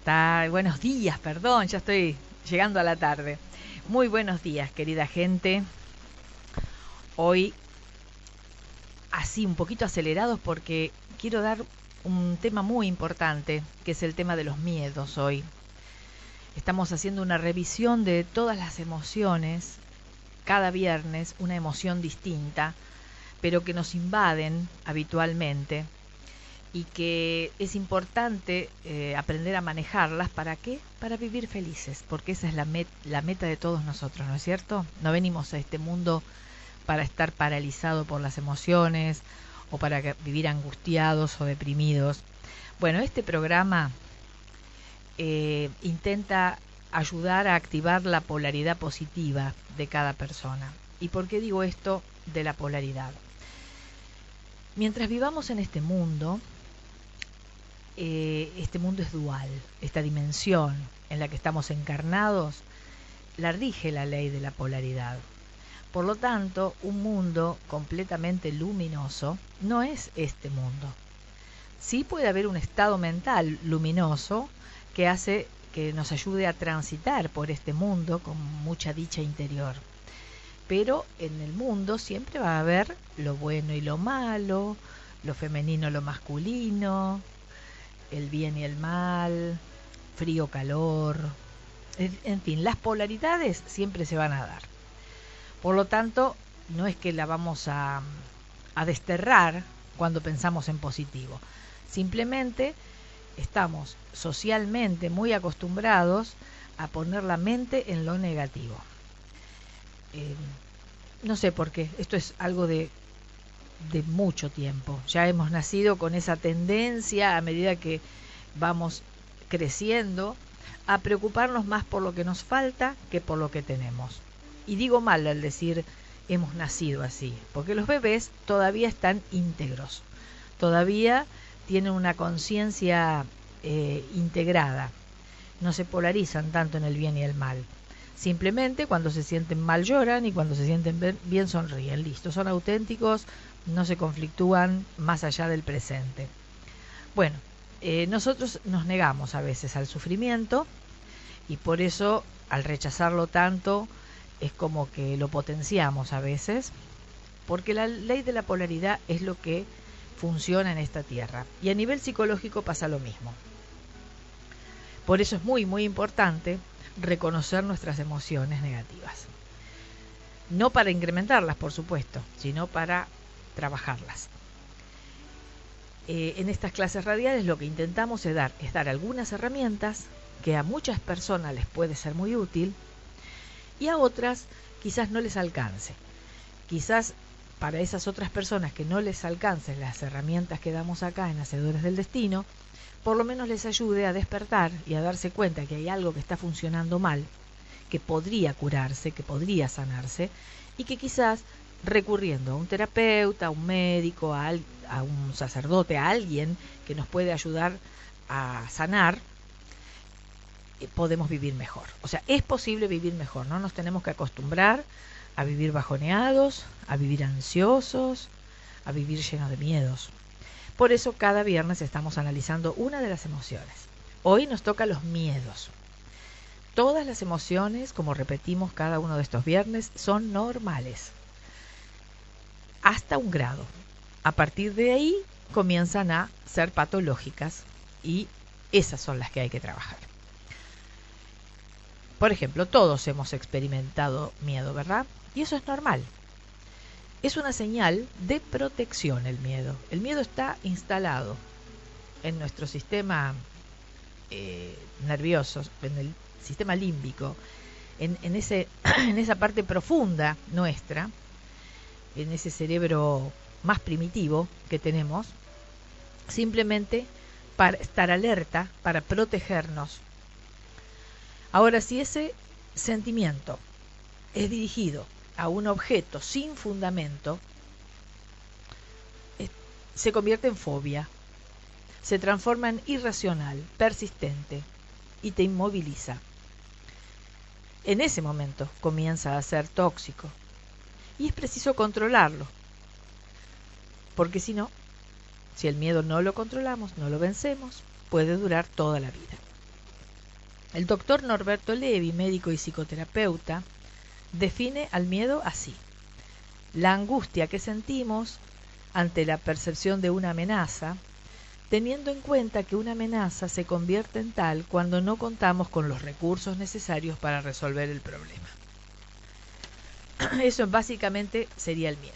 Buenos días, perdón, ya estoy llegando a la tarde. Muy buenos días, querida gente. Hoy así un poquito acelerados porque quiero dar un tema muy importante, que es el tema de los miedos hoy. Estamos haciendo una revisión de todas las emociones, cada viernes una emoción distinta, pero que nos invaden habitualmente y que es importante aprender a manejarlas. ¿Para qué? Para vivir felices, porque esa es la meta de todos nosotros, ¿no es cierto? No venimos a este mundo para estar paralizados por las emociones o para vivir angustiados o deprimidos. Bueno, este programa intenta ayudar a activar la polaridad positiva de cada persona. ¿Y por qué digo esto de la polaridad? Mientras vivamos en este mundo es dual, esta dimensión en la que estamos encarnados, la rige la ley de la polaridad. Por lo tanto, un mundo completamente luminoso no es este mundo. Sí puede haber un estado mental luminoso que hace que nos ayude a transitar por este mundo con mucha dicha interior. Pero en el mundo siempre va a haber lo bueno y lo malo, lo femenino, lo masculino, el bien y el mal, frío, calor, en fin, las polaridades siempre se van a dar. Por lo tanto, no es que la vamos a desterrar cuando pensamos en positivo. Simplemente estamos socialmente muy acostumbrados a poner la mente en lo negativo. No sé por qué, esto es algo de mucho tiempo. Ya hemos nacido con esa tendencia a medida que vamos creciendo a preocuparnos más por lo que nos falta que por lo que tenemos. Y digo mal al decir hemos nacido así, porque los bebés todavía están íntegros, todavía tienen una conciencia integrada, no se polarizan tanto en el bien y el mal. Simplemente cuando se sienten mal lloran y cuando se sienten bien sonríen. Listo, son auténticos, no se conflictúan más allá del presente. Bueno, nosotros nos negamos a veces al sufrimiento y por eso al rechazarlo tanto es como que lo potenciamos a veces, porque la ley de la polaridad es lo que funciona en esta tierra. Y a nivel psicológico pasa lo mismo. Por eso es muy, muy importante reconocer nuestras emociones negativas. No para incrementarlas, por supuesto, sino para trabajarlas. En estas clases radiales lo que intentamos es dar algunas herramientas que a muchas personas les puede ser muy útil y a otras quizás no les alcance. Quizás para esas otras personas que no les alcancen las herramientas que damos acá en Hacedores del Destino, por lo menos les ayude a despertar y a darse cuenta que hay algo que está funcionando mal, que podría curarse, que podría sanarse, y que quizás recurriendo a un terapeuta, a un médico, a un sacerdote, a alguien que nos puede ayudar a sanar, podemos vivir mejor. O sea, es posible vivir mejor, no nos tenemos que acostumbrar a vivir bajoneados, a vivir ansiosos, a vivir llenos de miedos. Por eso cada viernes estamos analizando una de las emociones. Hoy nos toca los miedos. Todas las emociones, como repetimos cada uno de estos viernes, son normales. Hasta un grado. A partir de ahí comienzan a ser patológicas y esas son las que hay que trabajar. Por ejemplo, todos hemos experimentado miedo, ¿verdad? Y eso es normal. Es una señal de protección el miedo. El miedo está instalado en nuestro sistema nervioso, en el sistema límbico, en esa parte profunda nuestra, en ese cerebro más primitivo que tenemos, simplemente para estar alerta, para protegernos. Ahora, si ese sentimiento es dirigido a un objeto sin fundamento, se convierte en fobia, se transforma en irracional, persistente y te inmoviliza. En ese momento comienza a ser tóxico y es preciso controlarlo, porque si no, si el miedo no lo controlamos, no lo vencemos, puede durar toda la vida. El doctor Norberto Levi, médico y psicoterapeuta, define al miedo así: la angustia que sentimos ante la percepción de una amenaza, teniendo en cuenta que una amenaza se convierte en tal cuando no contamos con los recursos necesarios para resolver el problema. Eso básicamente sería el miedo.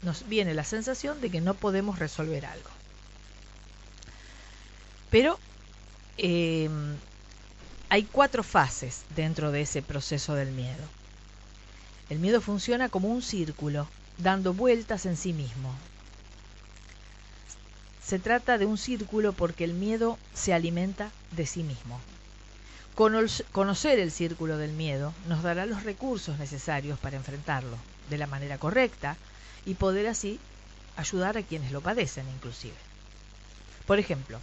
Nos viene la sensación de que no podemos resolver algo. Pero hay 4 fases dentro de ese proceso del miedo. El miedo funciona como un círculo, dando vueltas en sí mismo. Se trata de un círculo porque el miedo se alimenta de sí mismo. Conocer el círculo del miedo nos dará los recursos necesarios para enfrentarlo de la manera correcta y poder así ayudar a quienes lo padecen inclusive. Por ejemplo,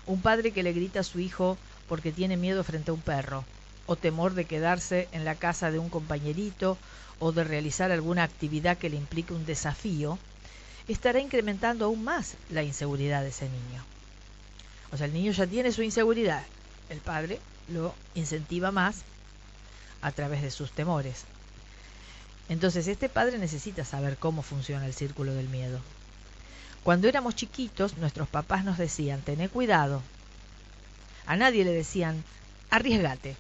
un padre que le grita a su hijo porque tiene miedo frente a un perro, o temor de quedarse en la casa de un compañerito, o de realizar alguna actividad que le implique un desafío, estará incrementando aún más la inseguridad de ese niño. O sea, el niño ya tiene su inseguridad, el padre lo incentiva más a través de sus temores. Entonces, este padre necesita saber cómo funciona el círculo del miedo. Cuando éramos chiquitos, nuestros papás nos decían: tené cuidado. A nadie le decían: arriesgate.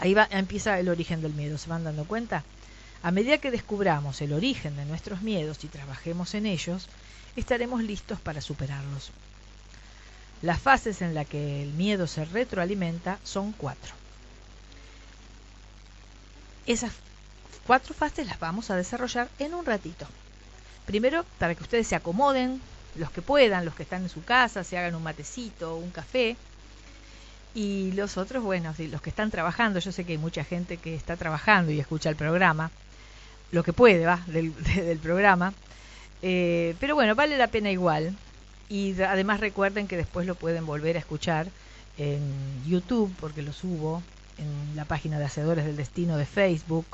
Ahí empieza el origen del miedo, ¿se van dando cuenta? A medida que descubramos el origen de nuestros miedos y trabajemos en ellos, estaremos listos para superarlos. Las fases en las que el miedo se retroalimenta son 4. Esas 4 fases las vamos a desarrollar en un ratito. Primero, para que ustedes se acomoden, los que puedan, los que están en su casa, se hagan un matecito, un café. Y los otros, bueno, los que están trabajando, yo sé que hay mucha gente que está trabajando y escucha el programa, lo que puede, del programa. Pero bueno, vale la pena igual. Y además recuerden que después lo pueden volver a escuchar en YouTube, porque lo subo en la página de Hacedores del Destino de Facebook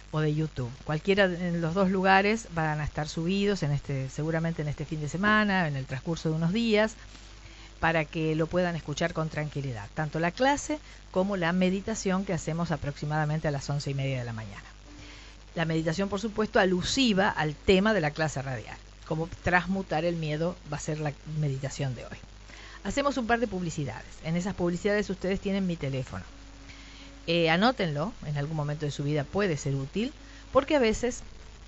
o de YouTube. Cualquiera de los 2 lugares van a estar subidos seguramente en este fin de semana, en el transcurso de unos días, para que lo puedan escuchar con tranquilidad, tanto la clase como la meditación que hacemos aproximadamente a las 11:30 de la mañana. La meditación, por supuesto, alusiva al tema de la clase radial. Cómo transmutar el miedo va a ser la meditación de hoy. Hacemos un par de publicidades. En esas publicidades ustedes tienen mi teléfono. Anótenlo, en algún momento de su vida puede ser útil, porque a veces,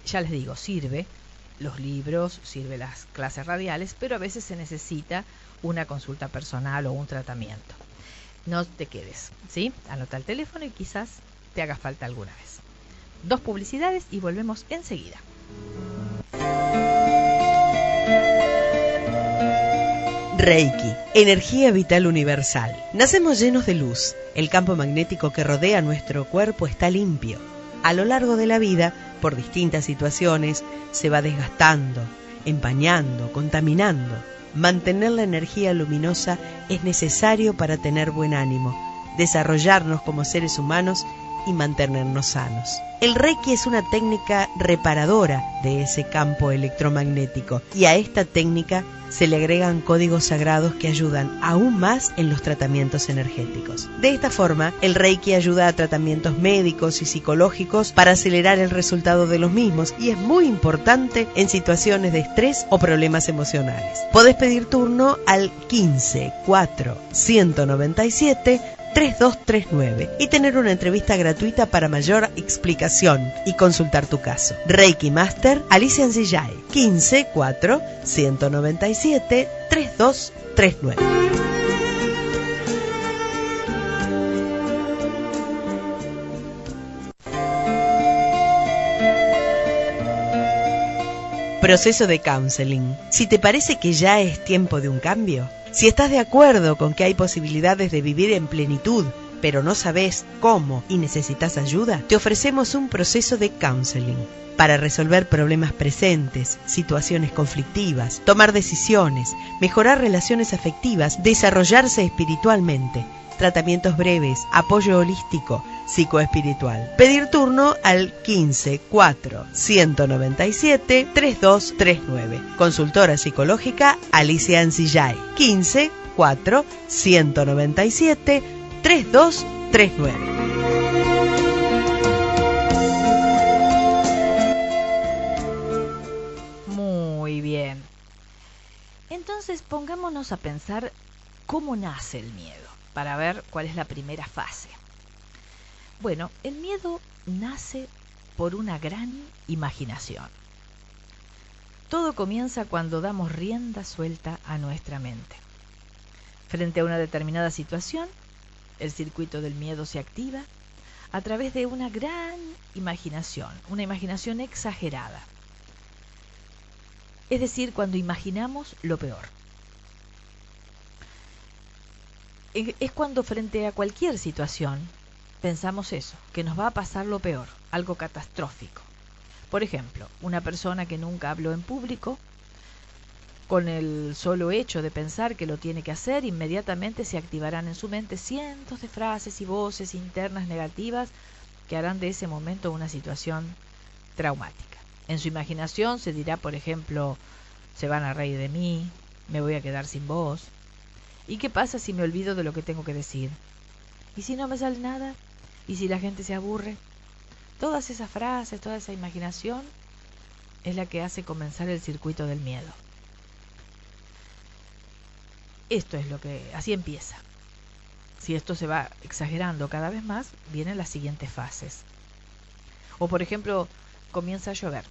ya les digo, sirve los libros, sirve las clases radiales, pero a veces se necesita una consulta personal o un tratamiento. No te quedes, ¿sí? Anota el teléfono y quizás te haga falta alguna vez. 2 publicidades y volvemos enseguida. Reiki, energía vital universal. Nacemos llenos de luz. El campo magnético que rodea nuestro cuerpo está limpio. A lo largo de la vida, por distintas situaciones, se va desgastando, empañando, contaminando. Mantener la energía luminosa es necesario para tener buen ánimo, desarrollarnos como seres humanos y mantenernos sanos. El Reiki es una técnica reparadora de ese campo electromagnético y a esta técnica se le agregan códigos sagrados que ayudan aún más en los tratamientos energéticos. De esta forma, el Reiki ayuda a tratamientos médicos y psicológicos para acelerar el resultado de los mismos y es muy importante en situaciones de estrés o problemas emocionales. Podés pedir turno al 15 4 197 3239 y tener una entrevista gratuita para mayor explicación y consultar tu caso. Reiki Master Alicia Ansillay, 15 4 197 3239. Proceso de counseling. Si te parece que ya es tiempo de un cambio, si estás de acuerdo con que hay posibilidades de vivir en plenitud, pero no sabes cómo y necesitas ayuda, te ofrecemos un proceso de counseling para resolver problemas presentes, situaciones conflictivas, tomar decisiones, mejorar relaciones afectivas, desarrollarse espiritualmente, tratamientos breves, apoyo holístico, psicoespiritual. Pedir turno al 15 4 197 3239. Consultora psicológica Alicia Ansillay, 15 4 197 3239. Muy bien. Entonces pongámonos a pensar cómo nace el miedo, para ver cuál es la primera fase. Bueno, el miedo nace por una gran imaginación. Todo comienza cuando damos rienda suelta a nuestra mente. Frente a una determinada situación, el circuito del miedo se activa a través de una gran imaginación, una imaginación exagerada. Es decir, cuando imaginamos lo peor. Es cuando frente a cualquier situación pensamos eso, que nos va a pasar lo peor, algo catastrófico. Por ejemplo, una persona que nunca habló en público, con el solo hecho de pensar que lo tiene que hacer, inmediatamente se activarán en su mente cientos de frases y voces internas negativas que harán de ese momento una situación traumática. En su imaginación se dirá, por ejemplo, se van a reír de mí, me voy a quedar sin voz. ¿Y qué pasa si me olvido de lo que tengo que decir? ¿Y si no me sale nada? ¿Y si la gente se aburre? Todas esas frases, toda esa imaginación es la que hace comenzar el circuito del miedo. Esto es lo que, así empieza. Si esto se va exagerando cada vez más, vienen las siguientes fases. O por ejemplo, comienza a llover.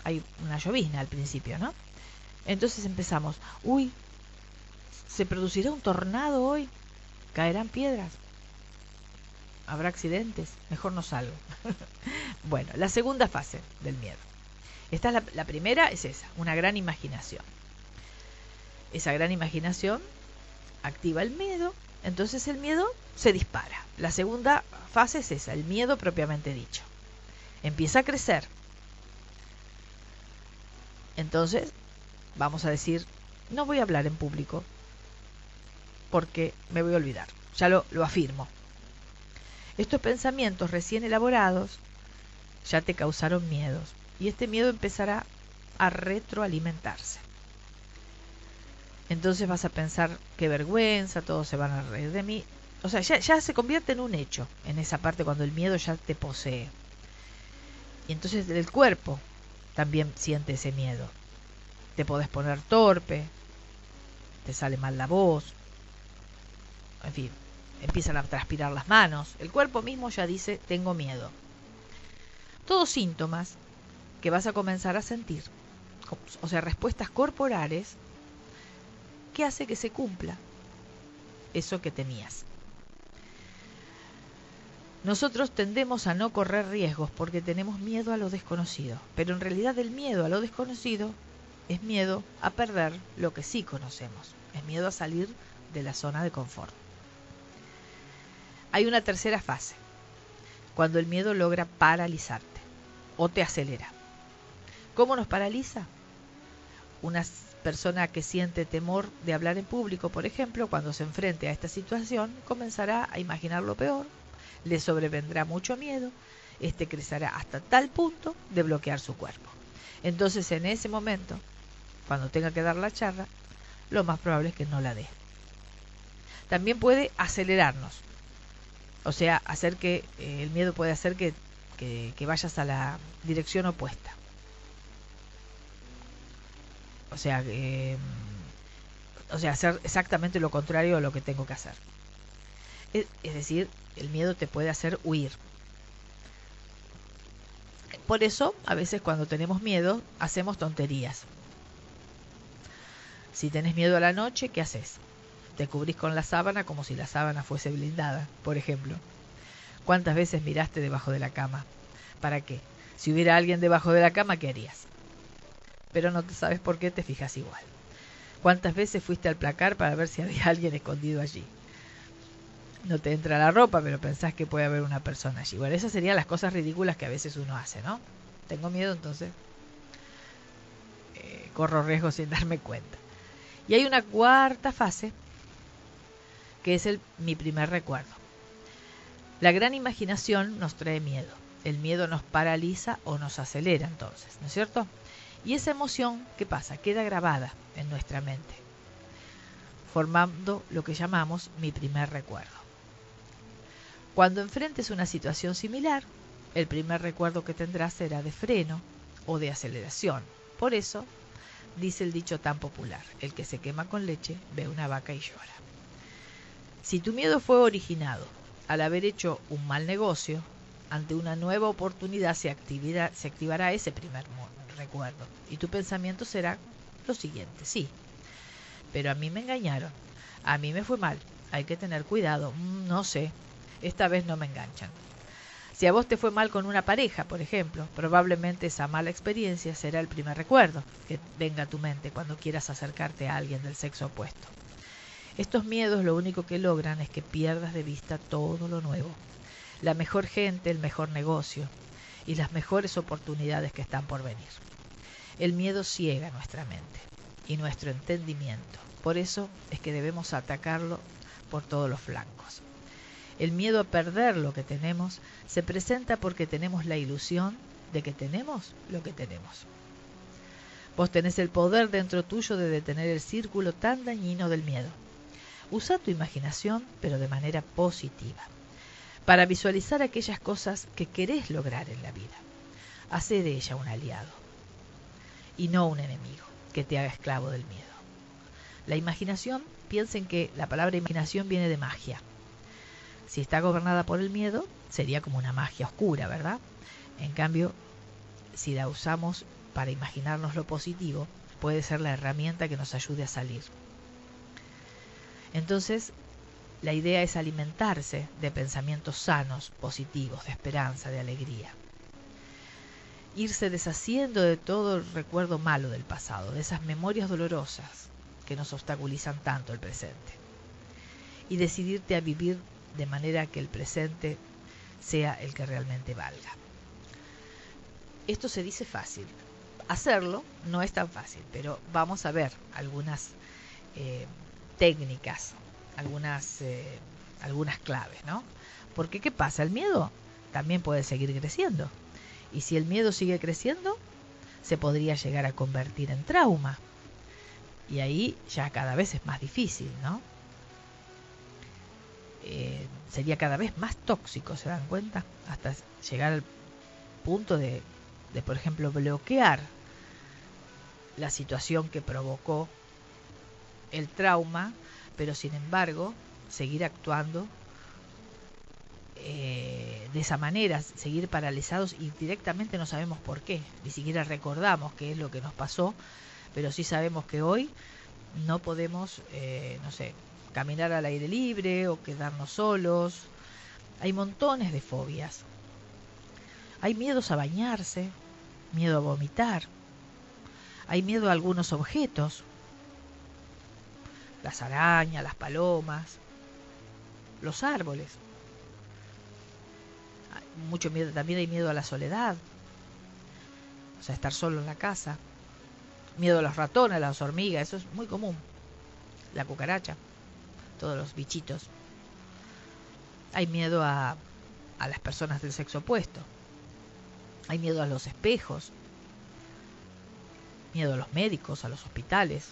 Hay una llovizna al principio, ¿no? Entonces empezamos, uy, ¿se producirá un tornado hoy? ¿Caerán piedras? ¿Habrá accidentes? Mejor no salgo. Bueno, la segunda fase del miedo. Esta es la primera, es esa, una gran imaginación. Esa gran imaginación activa el miedo, entonces el miedo se dispara. La segunda fase es esa, el miedo propiamente dicho. Empieza a crecer. Entonces, vamos a decir, no voy a hablar en público porque me voy a olvidar. Ya lo afirmo. Estos pensamientos recién elaborados ya te causaron miedos y este miedo empezará a retroalimentarse. Entonces vas a pensar, qué vergüenza, todos se van a reír de mí. O sea, ya se convierte en un hecho, en esa parte cuando el miedo ya te posee. Y entonces el cuerpo también siente ese miedo. Te podés poner torpe, te sale mal la voz, en fin, empiezan a transpirar las manos. El cuerpo mismo ya dice, tengo miedo. Todos síntomas que vas a comenzar a sentir, o sea, respuestas corporales que hace que se cumpla eso que temías. Nosotros tendemos a no correr riesgos porque tenemos miedo a lo desconocido, pero en realidad el miedo a lo desconocido es miedo a perder lo que sí conocemos, es miedo a salir de la zona de confort. Hay una tercera fase, cuando el miedo logra paralizarte o te acelera. ¿Cómo nos paraliza? Una persona que siente temor de hablar en público, por ejemplo, cuando se enfrente a esta situación, comenzará a imaginar lo peor, le sobrevendrá mucho miedo, crecerá hasta tal punto de bloquear su cuerpo. Entonces, en ese momento, cuando tenga que dar la charla, lo más probable es que no la dé. También puede acelerarnos, o sea, hacer que el miedo puede hacer que vayas a la dirección opuesta. O sea, hacer exactamente lo contrario a lo que tengo que hacer. Es decir, el miedo te puede hacer huir. Por eso, a veces cuando tenemos miedo, hacemos tonterías. Si tenés miedo a la noche, ¿qué haces? Te cubrís con la sábana como si la sábana fuese blindada, por ejemplo. ¿Cuántas veces miraste debajo de la cama? ¿Para qué? Si hubiera alguien debajo de la cama, ¿qué harías? Pero no te sabes por qué, te fijas igual. ¿Cuántas veces fuiste al placar para ver si había alguien escondido allí? No te entra la ropa, pero pensás que puede haber una persona allí. Bueno, esas serían las cosas ridículas que a veces uno hace, ¿no? Tengo miedo, entonces corro riesgo sin darme cuenta. Y hay una cuarta fase, que es mi primer recuerdo. La gran imaginación nos trae miedo. El miedo nos paraliza o nos acelera entonces, ¿no es cierto? Y esa emoción, ¿qué pasa? Queda grabada en nuestra mente, formando lo que llamamos mi primer recuerdo. Cuando enfrentes una situación similar, el primer recuerdo que tendrás será de freno o de aceleración. Por eso, dice el dicho tan popular, el que se quema con leche ve una vaca y llora. Si tu miedo fue originado al haber hecho un mal negocio, ante una nueva oportunidad se activará ese primer recuerdo y tu pensamiento será lo siguiente: sí, pero a mí me engañaron, a mí me fue mal, hay que tener cuidado, no sé, esta vez no me enganchan. Si a vos te fue mal con una pareja, por ejemplo, probablemente esa mala experiencia será el primer recuerdo que venga a tu mente cuando quieras acercarte a alguien del sexo opuesto. Estos miedos lo único que logran es que pierdas de vista todo lo nuevo, la mejor gente, el mejor negocio y las mejores oportunidades que están por venir. El miedo ciega nuestra mente y nuestro entendimiento. Por eso es que debemos atacarlo por todos los flancos. El miedo a perder lo que tenemos se presenta porque tenemos la ilusión de que tenemos lo que tenemos. Vos tenés el poder dentro tuyo de detener el círculo tan dañino del miedo. Usa tu imaginación, pero de manera positiva, para visualizar aquellas cosas que querés lograr en la vida. Hacé de ella un aliado y no un enemigo que te haga esclavo del miedo. La imaginación, piensen que la palabra imaginación viene de magia. Si está gobernada por el miedo, sería como una magia oscura, ¿verdad? En cambio, si la usamos para imaginarnos lo positivo, puede ser la herramienta que nos ayude a salir. Entonces, la idea es alimentarse de pensamientos sanos, positivos, de esperanza, de alegría. Irse deshaciendo de todo el recuerdo malo del pasado, de esas memorias dolorosas que nos obstaculizan tanto el presente. Y decidirte a vivir de manera que el presente sea el que realmente valga. Esto se dice fácil. Hacerlo no es tan fácil, pero vamos a ver algunas técnicas, algunas claves, ¿no? Porque ¿qué pasa? El miedo también puede seguir creciendo. Y si el miedo sigue creciendo, se podría llegar a convertir en trauma. Y ahí ya cada vez es más difícil, ¿no? Sería cada vez más tóxico, ¿se dan cuenta? Hasta llegar al punto de, por ejemplo, bloquear la situación que provocó el trauma, pero sin embargo seguir actuando de esa manera, seguir paralizados y directamente no sabemos por qué, ni siquiera recordamos qué es lo que nos pasó, pero sí sabemos que hoy no podemos, caminar al aire libre o quedarnos solos. Hay montones de fobias. Hay miedos a bañarse, miedo a vomitar, hay miedo a algunos objetos, las arañas, las palomas, los árboles. Mucho miedo, también hay miedo a la soledad, o sea, estar solo en la casa. Miedo a los ratones, a las hormigas, eso es muy común. La cucaracha, todos los bichitos. Hay miedo a las personas del sexo opuesto. Hay miedo a los espejos. Miedo a los médicos, a los hospitales.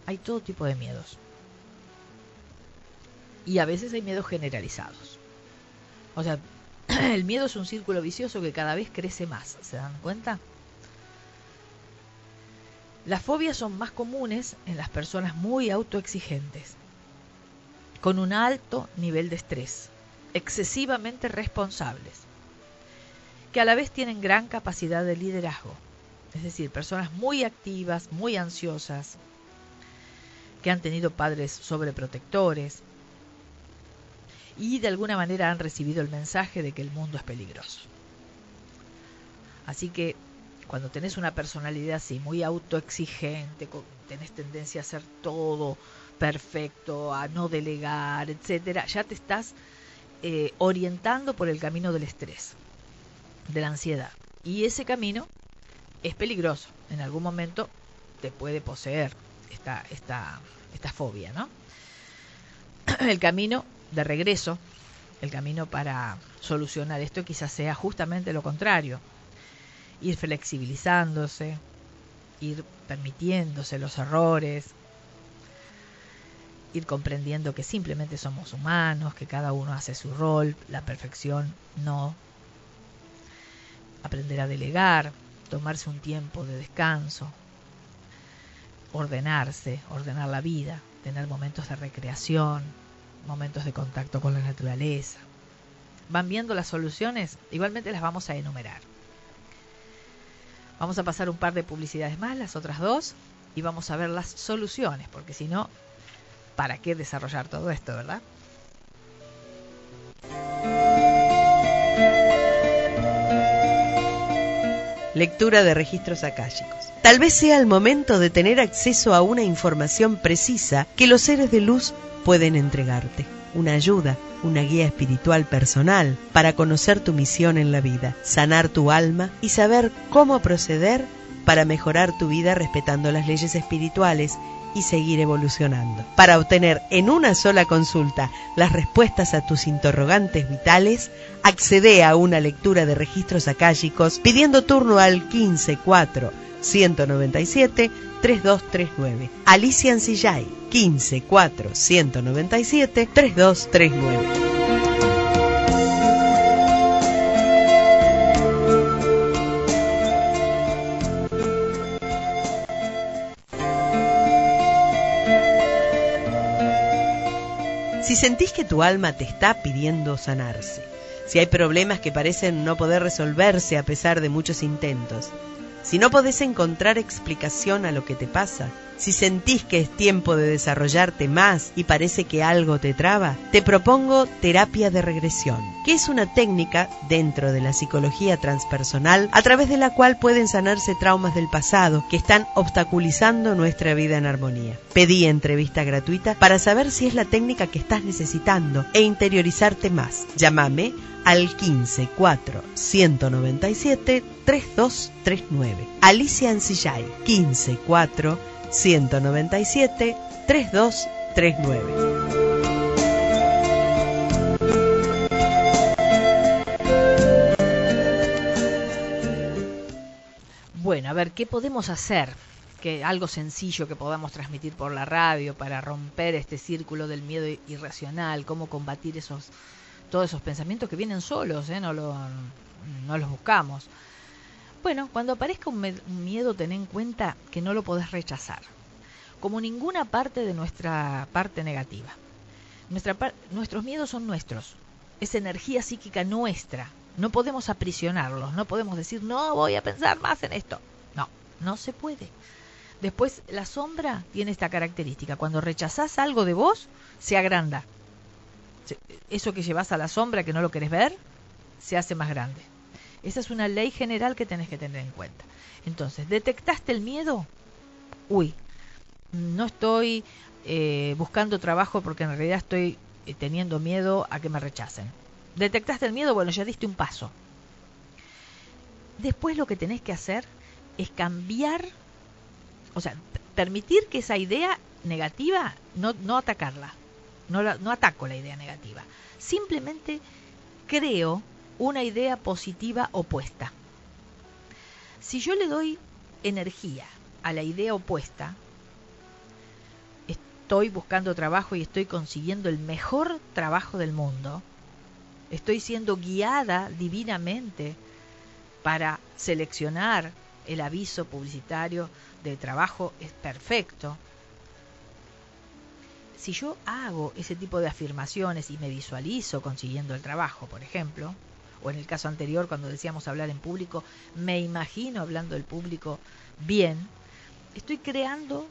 Hay todo tipo de miedos. Y a veces hay miedos generalizados. O sea, el miedo es un círculo vicioso que cada vez crece más. ¿Se dan cuenta? Las fobias son más comunes en las personas muy autoexigentes, con un alto nivel de estrés, excesivamente responsables, que a la vez tienen gran capacidad de liderazgo. Es decir, personas muy activas, muy ansiosas, que han tenido padres sobreprotectores y de alguna manera han recibido el mensaje de que el mundo es peligroso. Así que cuando tenés una personalidad así, muy autoexigente, tenés tendencia a hacer todo perfecto, a no delegar, etcétera, ya te estás orientando por el camino del estrés, de la ansiedad. Y ese camino es peligroso. En algún momento te puede poseer esta fobia, ¿no? El camino de regreso, el camino para solucionar esto quizás sea justamente lo contrario. Ir flexibilizándose, ir permitiéndose los errores, ir comprendiendo que simplemente somos humanos, que cada uno hace su rol, la perfección no. Aprender a delegar, tomarse un tiempo de descanso, ordenarse, ordenar la vida, tener momentos de recreación, momentos de contacto con la naturaleza. ¿Van viendo las soluciones? Igualmente las vamos a enumerar. Vamos a pasar un par de publicidades más, las otras dos, y vamos a ver las soluciones, porque si no, ¿para qué desarrollar todo esto, verdad? Lectura de registros akáshicos. Tal vez sea el momento de tener acceso a una información precisa que los seres de luz pueden entregarte. Una ayuda, una guía espiritual personal para conocer tu misión en la vida, sanar tu alma y saber cómo proceder para mejorar tu vida respetando las leyes espirituales y seguir evolucionando. Para obtener en una sola consulta las respuestas a tus interrogantes vitales, accede a una lectura de registros akáshicos pidiendo turno al 154197-3239. Alicia Ancillay, 154197-3239. Si sentís que tu alma te está pidiendo sanarse, si hay problemas que parecen no poder resolverse a pesar de muchos intentos, si no podés encontrar explicación a lo que te pasa, si sentís que es tiempo de desarrollarte más y parece que algo te traba, te propongo terapia de regresión, que es una técnica dentro de la psicología transpersonal a través de la cual pueden sanarse traumas del pasado que están obstaculizando nuestra vida en armonía. Pedí entrevista gratuita para saber si es la técnica que estás necesitando e interiorizarte más. Llámame al 154197-3239. Alicia Ancillay, 154197-3239. Bueno, a ver, ¿qué podemos hacer? Que algo sencillo que podamos transmitir por la radio para romper este círculo del miedo irracional, cómo combatir todos esos pensamientos que vienen solos, no los buscamos. Bueno, cuando aparezca un miedo, ten en cuenta que no lo podés rechazar, como ninguna parte de nuestra parte negativa. Nuestros miedos son nuestros, es energía psíquica nuestra, no podemos aprisionarlos, no podemos decir, no voy a pensar más en esto. No se puede. Después, la sombra tiene esta característica, cuando rechazás algo de vos, se agranda. Eso que llevas a la sombra, que no lo querés ver, se hace más grande. Esa es una ley general que tenés que tener en cuenta. Entonces, ¿detectaste el miedo? No estoy buscando trabajo porque en realidad estoy teniendo miedo a que me rechacen. ¿Detectaste el miedo? Bueno, ya diste un paso. Después lo que tenés que hacer es cambiar, o sea, permitir que esa idea negativa, no atacarla. No ataco la idea negativa. Simplemente creo una idea positiva opuesta. Si yo le doy energía a la idea opuesta, estoy buscando trabajo y estoy consiguiendo el mejor trabajo del mundo, estoy siendo guiada divinamente para seleccionar el aviso publicitario de trabajo es perfecto. Si yo hago ese tipo de afirmaciones y me visualizo consiguiendo el trabajo, por ejemplo, o en el caso anterior cuando decíamos hablar en público, me imagino hablando del público bien, estoy creando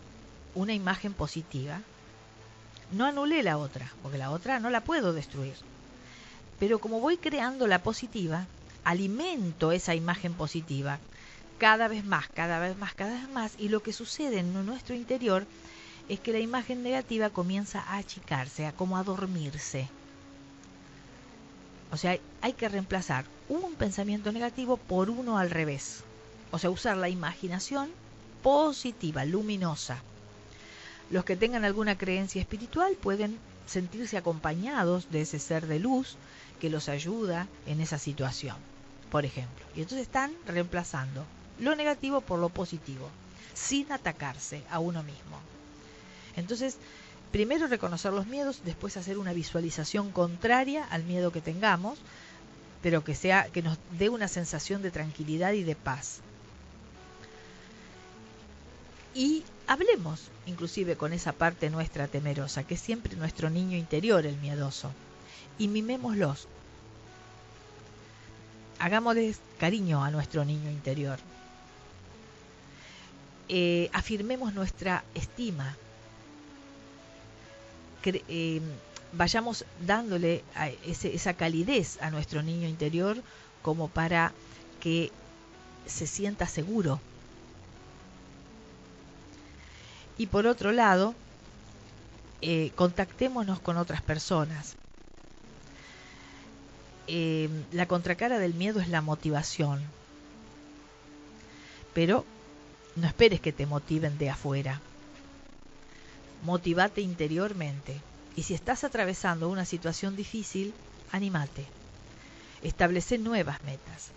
una imagen positiva. No anulé la otra, porque la otra no la puedo destruir. Pero como voy creando la positiva, alimento esa imagen positiva cada vez más, y lo que sucede en nuestro interior es que la imagen negativa comienza a achicarse, como a dormirse. O sea, hay que reemplazar un pensamiento negativo por uno al revés. O sea, usar la imaginación positiva, luminosa. Los que tengan alguna creencia espiritual pueden sentirse acompañados de ese ser de luz que los ayuda en esa situación, por ejemplo. Y entonces están reemplazando lo negativo por lo positivo, sin atacarse a uno mismo. Entonces, primero reconocer los miedos, después hacer una visualización contraria al miedo que tengamos, pero que nos dé una sensación de tranquilidad y de paz. Y hablemos inclusive con esa parte nuestra temerosa, que es siempre nuestro niño interior, el miedoso, y mimémoslos. Hagámosles cariño a nuestro niño interior. Afirmemos nuestra estima. Vayamos dándole esa calidez a nuestro niño interior como para que se sienta seguro. Y por otro lado, contactémonos con otras personas. La contracara del miedo es la motivación. Pero no esperes que te motiven de afuera. Motivate interiormente. Y si estás atravesando una situación difícil, anímate. Establece nuevas metas.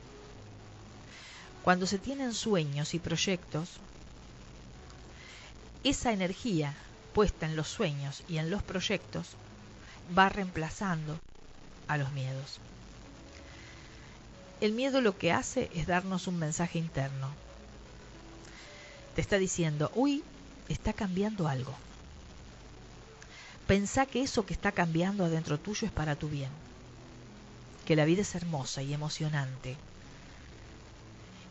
Cuando se tienen sueños y proyectos, esa energía puesta en los sueños y en los proyectos va reemplazando a los miedos. El miedo lo que hace es darnos un mensaje interno. Te está diciendo, uy, está cambiando algo. Pensá que eso que está cambiando adentro tuyo es para tu bien. Que la vida es hermosa y emocionante.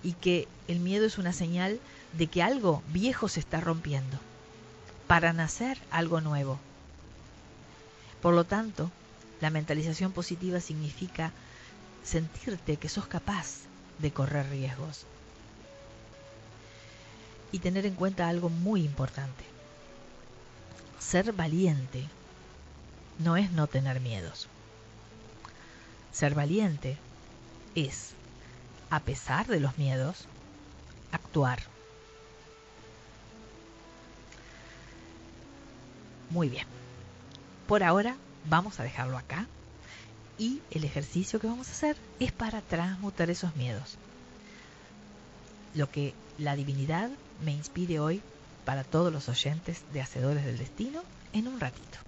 Y que el miedo es una señal de que algo viejo se está rompiendo para nacer algo nuevo. Por lo tanto, la mentalización positiva significa sentirte que sos capaz de correr riesgos. Y tener en cuenta algo muy importante. Ser valiente no es no tener miedos. Ser valiente es, a pesar de los miedos, actuar. Muy bien. Por ahora vamos a dejarlo acá. Y el ejercicio que vamos a hacer es para transmutar esos miedos. Lo que la divinidad me inspire hoy para todos los oyentes de Hacedores del Destino en un ratito.